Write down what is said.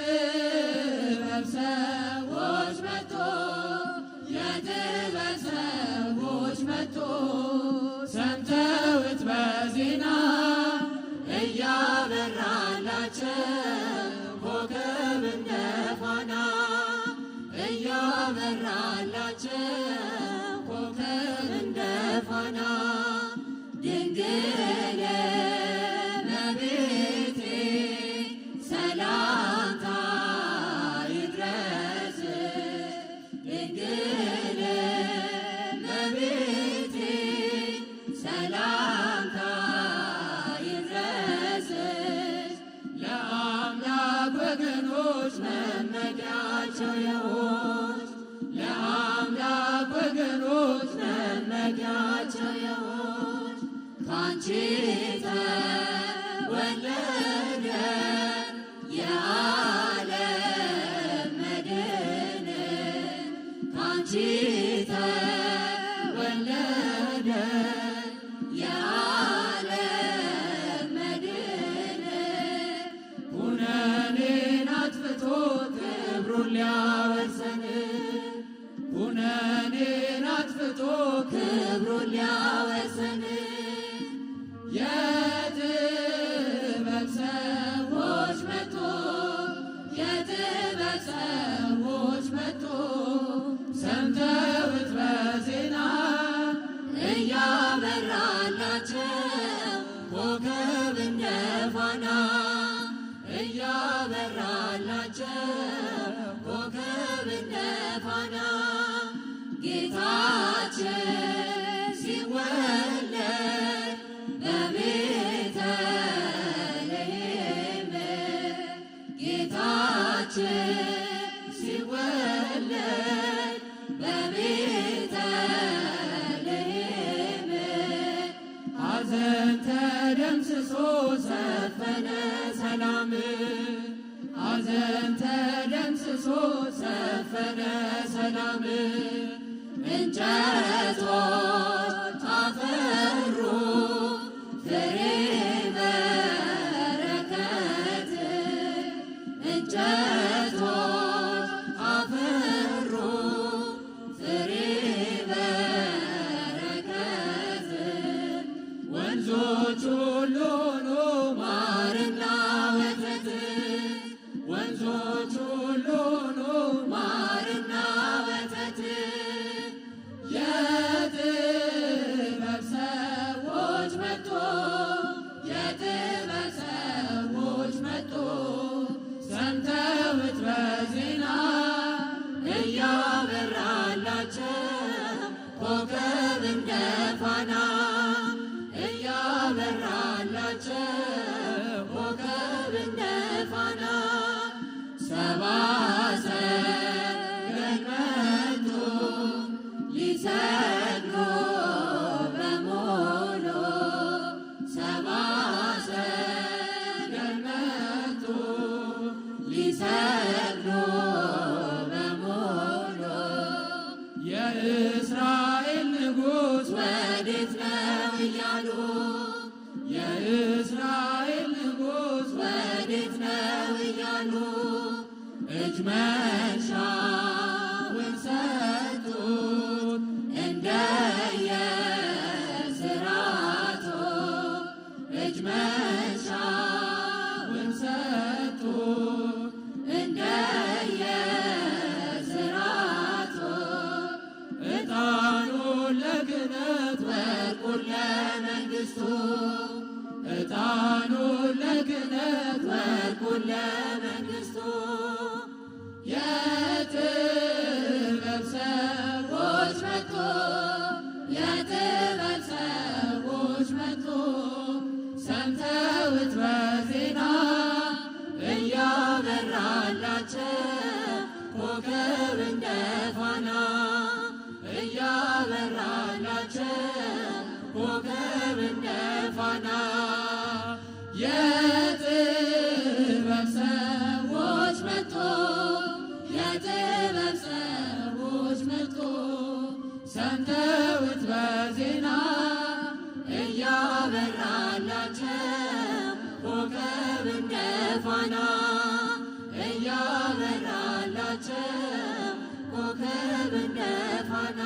የጥበብ ሰዎች መጡ የጥበብ ሰዎች መጡ ሰምተውት በዜና እያበራላቸው ኮከብ እንደ ፋና እያበራላቸው ኮከብ እንደ ፋና ድንግል እመቤቴ ሰላምታ ይድረስ ድንግል እመቤቴ ሰላምታ ይድረስ ለአምላክ ወገኖች መመኪያቸው የሆንሽ ለአምላክ ወገኖች መመኪያቸው የሆንሽ ካንቺ ተወለደ የዓለም መድን ካንቺ ተወለደ የዓለም መድን ኩነኔን አጥፍቶ ክብሩን ሊያወርሰን ኩነኔን አጥፍቶ ክብሩን ሊያወርሰን የጥበብ ሰዎች መጡ የጥበብ ሰዎች መጡ ሰምተውት በዜና እያበራላቸው ኮከብ እንደ ፋና እያበራላቸው ኮከብ እንደ ፋና ጌታችን ሲወለድ በቤተልሔም ጌታችን ሲወለድ በቤተልሔም ሐዘን ተደምስሶ ሰፈነ ሰላም ሐዘን ተደምስሶ ሰፈነ ሰላም እንጨቶች አፈሩ ፍሬ በረከት እንጨቶች አፈሩ ፍሬ በረከት ወንዞች ሁሉ ሆኑ ማርና ወተት ወንዞች ሁሉ ሆኑ ማርና ወተት የጥበብ ሰዎች መጡ የጥበብ ሰዎች መጡ ሰምተውት በዜና እያበራላቸው ኮከብ እንደ ፋና እያበራላቸው ኮከብ እንደ ፋና ሰብአ ሰገል መጡ ሊሰግዱ በሙሉ ሰብአ ሰገል መጡ ሊሰግዱ በሙሉ የእስራኤል ንጉሥ ወዴት ነው እያሉ የእስራኤል ንጉሥ ወዴት ነው እያሉ እጅ መንሻውን ሰጡት እንደየሥርዓቱ እጅ መንሻውን ሰጡት እንደየሥርዓቱ ዕጣኑን ለክህነት ወርቁን ለመንግሥቱ ዕጣኑን ለክህነት ወርቁን ለመንግሥቱ የጥበብ ሰዎች መጡ የጥበብ ሰዎች መጡ ሰምተውት በዜና እያበራላቸው ኮከብ እንደ ፋና እያበራላቸው ኮከብ እንደ ፋና የጥበብ ሰዎች መጡ የጥበብ ሰዎች መጡ ሰምተውት በዜና እያበራላቸው ኮከብ እንደ ፋና እንደ ፋና